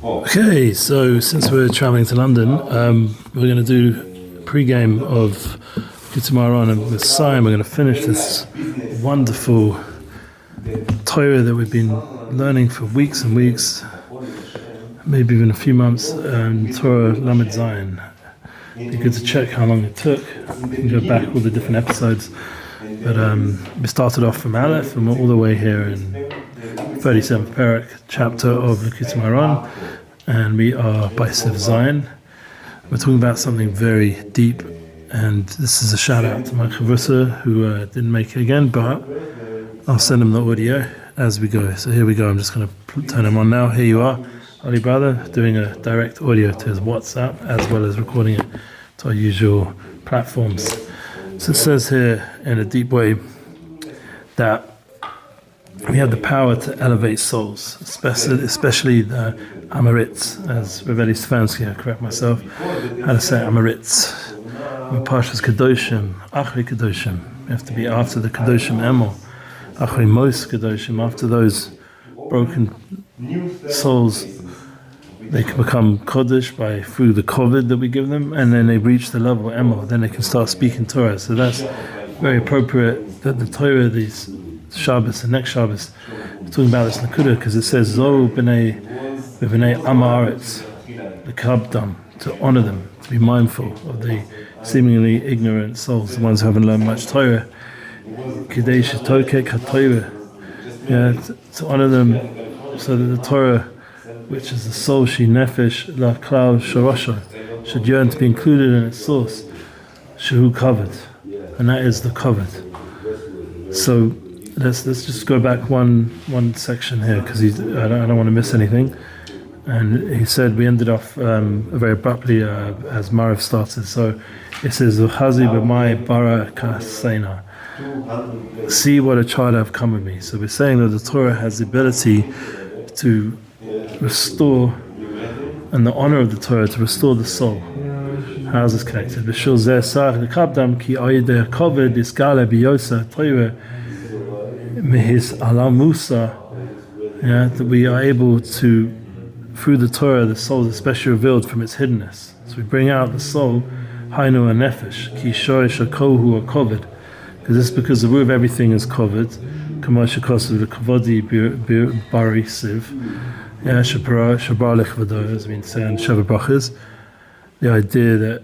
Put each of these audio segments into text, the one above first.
Okay, so since we're traveling to London, we're going to do a pre-game of Moharan and Messiah. We're going to finish this wonderful Torah that we've been learning for weeks and weeks, maybe even a few months, Torah Lamed Zion. It'd be good to check how long it took. We can go back all the different episodes. But we started off from Aleph and we're all the way here in 37th Parak chapter of Likutei Moharan, and we are by Sev Zion. We're talking about something very deep, and this is a shout out to my chavrusa who didn't make it again, but I'll send him the audio as we go. So here we go. I'm just going to turn him on now. Here you are, Ali brother, doing a direct audio to his WhatsApp as well as recording it to our usual platforms. So it says here in a deep way that we have the power to elevate souls, especially the Amaritz, as Rav Eli Stefansky, I correct myself, how to say Amaritz. Parshas Kedoshim, Achri Kedoshim. We have to be after the Kedoshim Emel, Achri Mos Kedoshim, after those broken souls. They can become Kodesh through the Kovid that we give them, and then they reach the level of Emel, then they can start speaking Torah. So that's very appropriate that the Torah, these Shabbos and next Shabbos, we're talking about this Nakuda, because it says Zo b'nei Amaretz, the Kabdam, to honor them, to be mindful of the seemingly ignorant souls, the ones who haven't learned much Torah. Kidei shetokek haTorah, to honor them, so that the Torah, which is the soul, she nefesh la klal shorosha, should yearn to be included in its source, shehu covered, and that is the covered. So let's just go back one section here, because I don't want to miss anything. And he said we ended off very abruptly as Marav started. So it says Uchazi b'mai bara kasena. See what a child I've come with me. So we're saying that the Torah has the ability to restore, and the honor of the Torah to restore the soul. How is this connected? B'shul zeh sach lekabdam ki ayidei koved iskale biyosa Torah mihis alam Musa. That we are able to, through the Torah, the soul is especially revealed from its hiddenness. So we bring out the soul, hainu nefesh ki shoresh hakohu hakoved, because this is because the root of everything is covered. Kamash hakosav the kavodi barisiv. Shabra lechvado, as we say in Shabbat Brachas, the idea that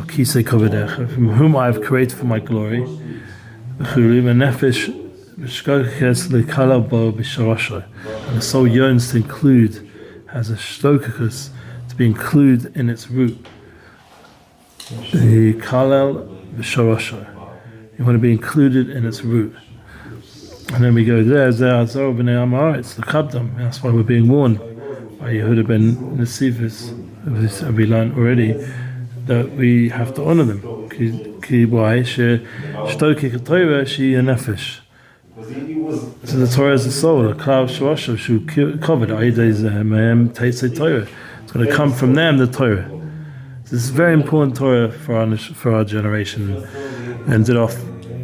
Kisei Kovedecha, from whom I have created for my glory, and the soul yearns to include, has a shtokakus, to be included in its root. The kalal b'shorosho, you want to be included in its root. And then we go there, it's the Kabdam. That's why we're being warned by Yehuda ben Nesifis, as we learned already, that we have to honor them. So the Torah is the soul, a cloud shorosha, shu covered. It's going to come from them, the Torah. So this is very important Torah for our generation. Ended off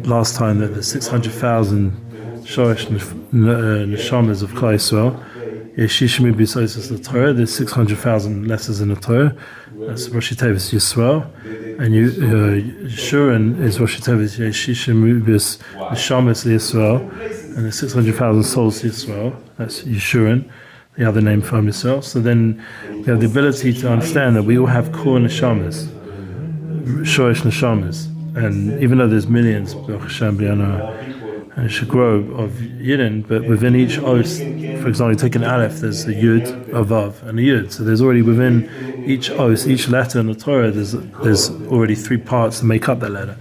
last time that there's 600,000 Shorish Neshamas of Klal Yisrael. Yeshishimi b'Yisrael the Torah. There's 600,000 letters in the Torah. That's Rosh Tevis YISRAEL. And Yeshurun is Rosh Tevis Yeshishimi b'Neshamas YISRAEL. And there's 600,000 souls YISRAEL. That's Yeshurun, the other name for Yisrael. So then we have the ability to understand that we all have core Neshamas, Shorish Neshamas. And even though there's millions, Baruch Hashem, and it should grow of Yidden, but within each os, for example, take an Aleph, there's a Yud, a Vav, and a Yud. So there's already within each os, each letter in the Torah, there's already three parts to make up that letter,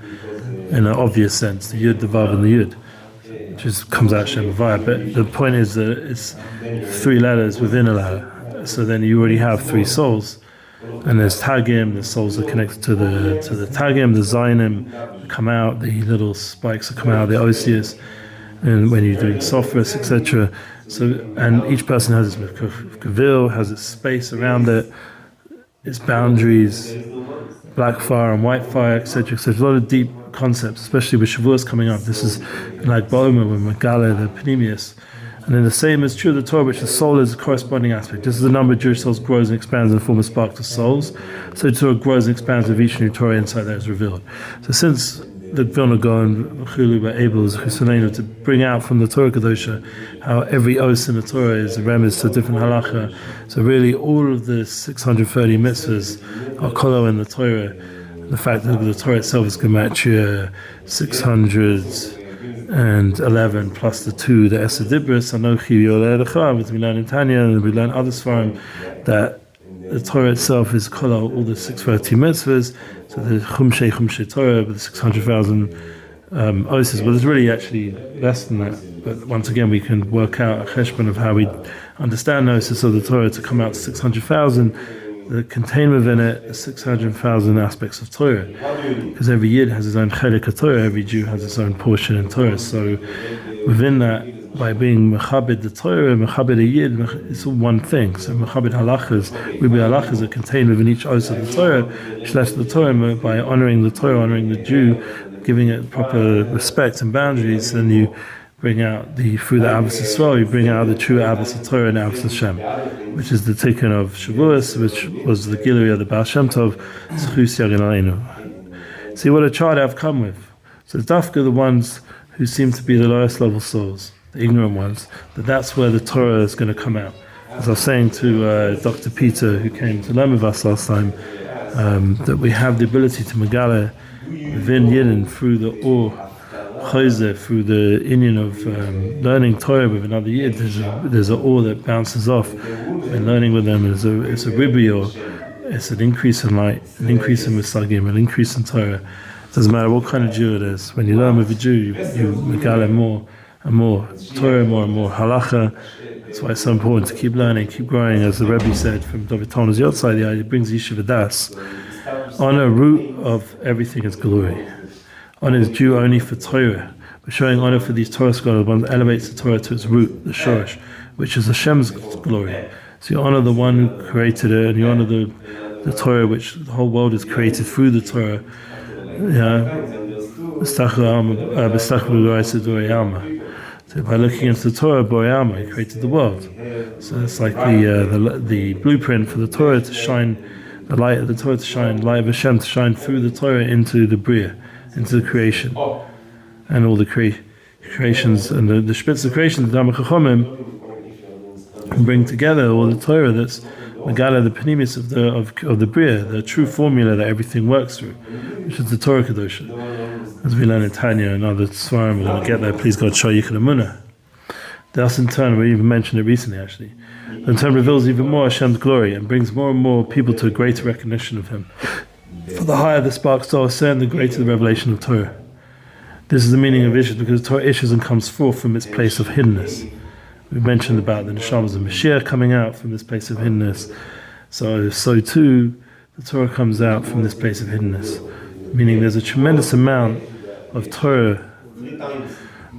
in an obvious sense, the Yud, the Vav, and the Yud. It just comes out Shem Havaya. But the point is that it's three letters within a letter. So then you already have three souls. And there's Tagim, the souls are connected to the Tagim, the Zainim that come out, the little spikes that come out, the Osius, and when you're doing Sophros, etc. So, and each person has its Kavil, has its space around it, its boundaries, black fire and white fire, etc. So there's a lot of deep concepts, especially with Shavuos coming up. This is like Boma with Megala, the Panemius, And then the same is true of the Torah, which the soul is a corresponding aspect. Just as the number of Jewish souls grows and expands in the form of sparks of souls, so the Torah grows and expands with each new Torah insight that is revealed. So since the Vilna Gaon Chulu were able to bring out from the Torah Kadosha how every os in the Torah is a remez to a different halacha, so really all of the 630 mitzvahs are kolo in the Torah. The fact that the Torah itself is gematria 611 plus the 2, the Esed Dibros, Anochi Yoleh Lecha, which we learn in Tanya, and we learn other svarim that the Torah itself is kolo all the 630 mitzvahs. So the Chumshei Torah with the 600,000 oses. Well, it's really actually less than that. But once again, we can work out a cheshbon of how we understand the oses of the Torah to come out to 600,000 that contain within it 600,000 aspects of Torah. Because every Yid has his own chelik of Torah, every Jew has his own portion in Torah. So within that, by being mechabed the Torah, mechabed a Yid, it's all one thing. So mechabed halachas, we be halachas are contained within each os of the Torah. Shlesh the Torah, by honoring the Torah, honoring the Jew, giving it proper respect and boundaries, then you bring out through the Avos Yisrael, you bring out the true Avos Torah and Avos Hashem, which is the tikkun of Shavuos, which was the Gilui of the Baal Shem Tov, Zchus Yagen Aleinu. See what a child I've come with. So Dafka, the ones who seem to be the lowest level souls, the ignorant ones, that's where the Torah is going to come out. As I was saying to Dr. Peter, who came to learn with us last time, that we have the ability to megala within Yidden through the or chayzeh, through the union of learning Torah with another Yid. There's an or that bounces off when learning with them. It's a ribi, or it's an increase in light, an increase in Musagim, an increase in Torah. It doesn't matter what kind of Jew it is. When you learn with a Jew, you megala more and more Torah, more and more halacha. That's why it's so important to keep learning, keep growing. As the Rebbe said from David Toner's Yotzai, it brings Yeshiva Das. On a root of everything is glory. Honor is due only for Torah. We're showing honor for these Torah scholars. One elevates the Torah to its root, the Shorosh, which is Hashem's glory. So you honor the one who created it, and you honor the Torah, which the whole world is created through the Torah. So by looking into the Torah, Boriyama, he created the world. So it's like the blueprint for the Torah to shine, the light of the Torah to shine, the light of Hashem to shine through the Torah into the Bria, into the creation, and all the creations, and the Spitz of creation, the Dhamma Chachomim, bring together all the Torah that's Megala, the Panimis of the Bria, the true formula that everything works through, which is the Torah Kadosha. As we learn in Tanya and other Svarim, we're going to get there. Please God, show Yichud Amunah. Thus in turn, we even mentioned it recently actually. In turn reveals even more Hashem's glory and brings more and more people to a greater recognition of Him. For the higher the spark star ascend, the greater the revelation of Torah. This is the meaning of Issues, because Torah issues and comes forth from its place of hiddenness. We mentioned about the Neshamas of Mashiach coming out from this place of hiddenness. So too, the Torah comes out from this place of hiddenness. Meaning there's a tremendous amount of Torah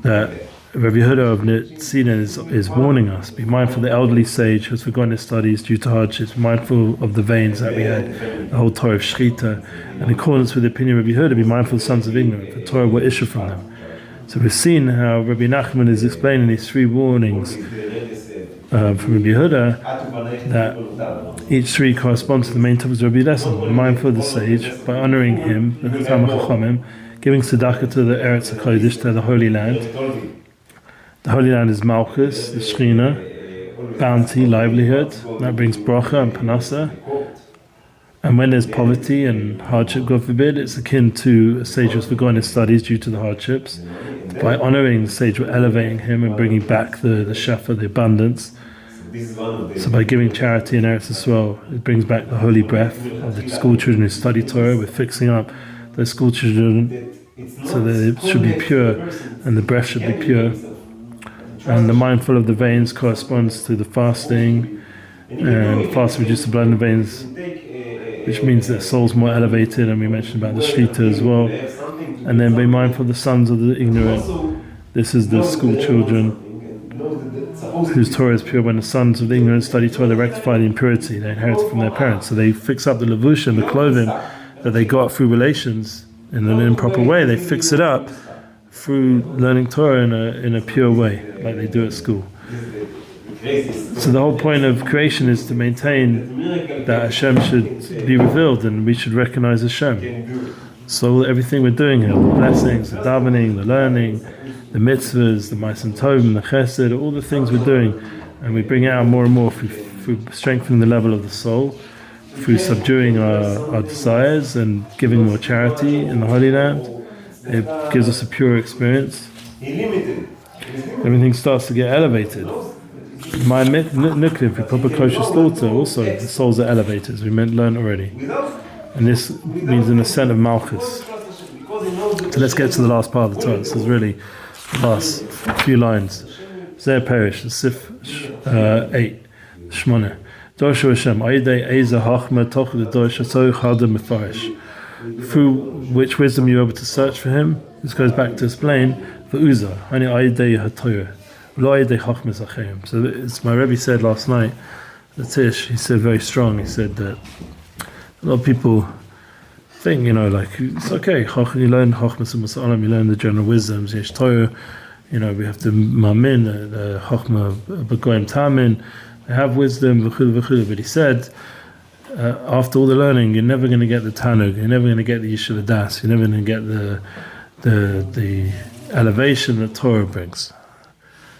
that Rabbi Yehuda of Nitzina is warning us. Be mindful of the elderly sage who has forgotten his studies due to hardships. Be mindful of the veins that we had, the whole Torah of Shechita. And in accordance with the opinion of Rabbi Yehuda, be mindful of the sons of ignorance. The Torah will issue from them. So we've seen how Rabbi Nachman is explaining these three warnings from Rabbi Yehuda, that each three corresponds to the main topics of Rabbi Eliezer. Be mindful of the sage by honoring him, the Talmid Chachamim, giving tzedakah to the Eretz HaKodesh, to the Holy Land. The Holy Land is Malchus, the Shechina, bounty, livelihood. That brings bracha and panasa. And when there's poverty and hardship, God forbid, it's akin to a sage who's forgotten his studies due to the hardships. By honoring the sage, we're elevating him and bringing back the shefa, the abundance. So by giving charity in Eretz Yisrael, it brings back the holy breath of the school children who study Torah. We're fixing up those school children so that it should be pure and the breath should be pure. And the mindful of the veins corresponds to the fasting, and fast reduce the blood in the veins, which means that soul's more elevated, and we mentioned about the Shlita as well. And then be mindful of the sons of the ignorant. This is the school children whose Torah is pure. When the sons of the ignorant study Torah, they rectify the impurity they inherited from their parents. So they fix up the levush and the clothing that they got through relations in an improper way. They fix it up through learning Torah in a pure way, like they do at school. So the whole point of creation is to maintain that Hashem should be revealed and we should recognize Hashem. So everything we're doing here, the blessings, the davening, the learning, the mitzvahs, the ma'asim tovim, the chesed, all the things we're doing, and we bring it out more and more through strengthening the level of the soul, through subduing our desires and giving more charity in the Holy Land. It gives us a pure experience. Everything starts to get elevated. My nuklear, if we put a kosher slaughter, also the souls are elevated, as we learned already. And this means an ascent of Malchus. So let's get to the last part of the Torah. This is really the last few lines. Zeh perish, the Sif 8, Shmona. Dorshu Hashem, Aidei Eza Hachma Toch the Dorsha So Chada Mefarish. Through which wisdom you're able to search for him. This goes back to explain for Uza, Hani Aidei HaTorah. So it's my Rebbe said last night, the Tish, he said very strong, he said that a lot of people think, like, it's okay, you learn Chachmas and Masalam, you learn the general wisdoms, Yesh Torah, we have to Mamin, the Chachma, Begoim Tamin, they have wisdom, but he said, after all the learning, you're never going to get the Tanug, you're never going to get the Yishul Das, you're never going to get the elevation that Torah brings.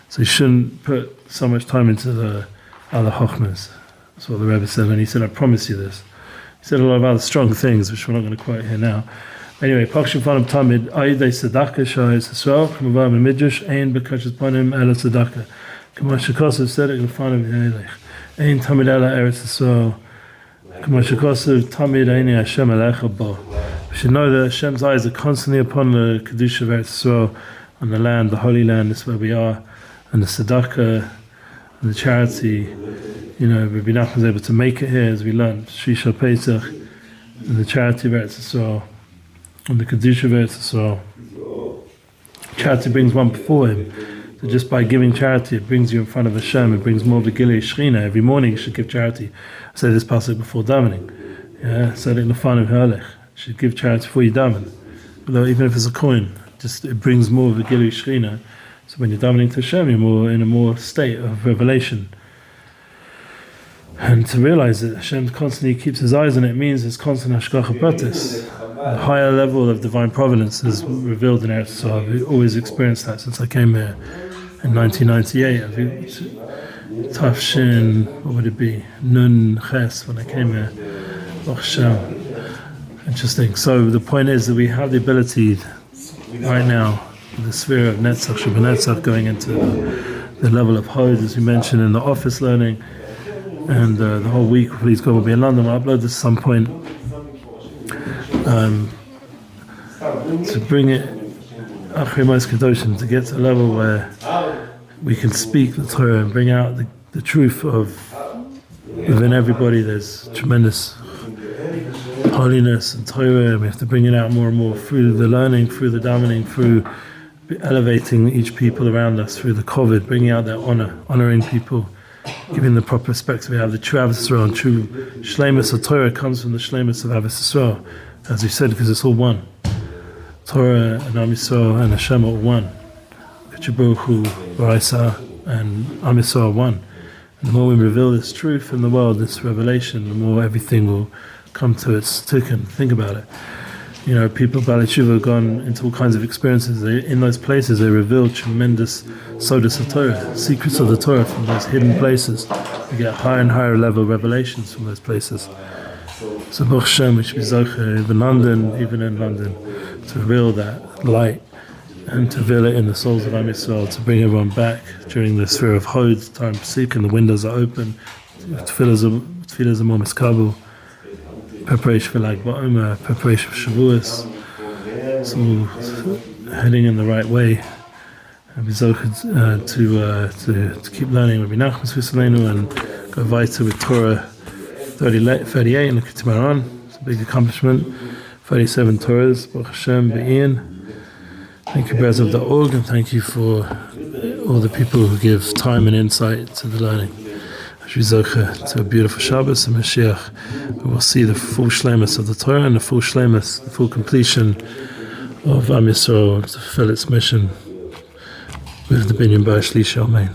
So you shouldn't put so much time into the other Chochmas. That's what the Rebbe said, and he said, I promise you this. He said a lot of other strong things, which we're not going to quote here now. Anyway, Pakshim Fanam Tamid, Aidei Sadaka Shahis Yisrael, Kamavam and Midrash, Ein Bekashas Panim Ela Sadaka. Kamashikosav said it in front of Elech. Ein Tamid Ela Eretz Yisrael. Kamashikosav Tamid Eini Hashem Alecha Bo. We should know that Hashem's eyes are constantly upon the Kedusha of Eretz Yisrael, on the land, the Holy Land, this is where we are. And the tzedakah, and the charity, Rabbi Nachman was able to make it here, as we learned, Shisha Pesach, and the charity of Eretz Yisrael, and the Kedusha of Eretz Yisrael. Charity brings one before him. So just by giving charity, it brings you in front of Hashem, it brings more Vigilei Shechina. Every morning you should give charity. I said this pasuk before davening. So that in the fun of Herlich, you should give charity before you daven. Even if it's a coin, it brings more Vigilei Shechina. So when you're davening to Hashem, you're more in a more state of revelation. And to realize that Hashem constantly keeps his eyes on it means it's constant hashgacha pratis. The higher level of divine providence is revealed in Eretz Yisrael. I've always experienced that since I came here in 1998. Tafshin, what would it be? Nun Ches, when I came here. Interesting. So the point is that we have the ability right now, the sphere of Netzach, Shabbat Netzach, going into the level of Hod, as we mentioned in the office learning, and the whole week, please God, will be in London. I'll upload this at some point to bring it Achrimos Kedoshim, to get to a level where we can speak the Torah and bring out the truth of within everybody. There's tremendous holiness and Torah, and we have to bring it out more and more through the learning, through the davening, through elevating each people around us, through the COVID, bringing out that honoring people, giving the proper perspective. We have the true Avos Yisrael, and true Shleimus of Torah comes from the Shleimus of Avos Yisrael, as we said, because it's all one. Torah and Am Yisrael and Hashem are one. Baruch Hu, Baraisa, and Am Yisrael are one. And the more we reveal this truth in the world, this revelation, the more everything will come to its tikkun. Think about it. People Baalei Tshuva have gone into all kinds of experiences. In those places, they reveal tremendous sodas of Torah, secrets of the Torah from those hidden places. We get higher and higher level revelations from those places. So Baruch Hashem, we should be zocher, even in London, to reveal that light and to reveal it in the souls of Am Yisrael, to bring everyone back during the sphere of Hod, time Pesach, and the windows are open. Tefillas are more miskabel. Preparation for Lag BaOmer, preparation for Shavuos. It's all heading in the right way. And we to keep learning Rabbi Nachman's Visalenu and go weiter with Torah 38 in Likutei Moharan. It's a big accomplishment. 37 Torahs, Baruch Hashem, Be'in. Thank you, brothers of the org, and thank you for all the people who give time and insight to the learning. To a beautiful Shabbos and Mashiach, we will see the full shleimus of the Torah and the full shleimus, the full completion of Am Yisrael to fulfill its mission with the Binyan B'Shlish. Amen.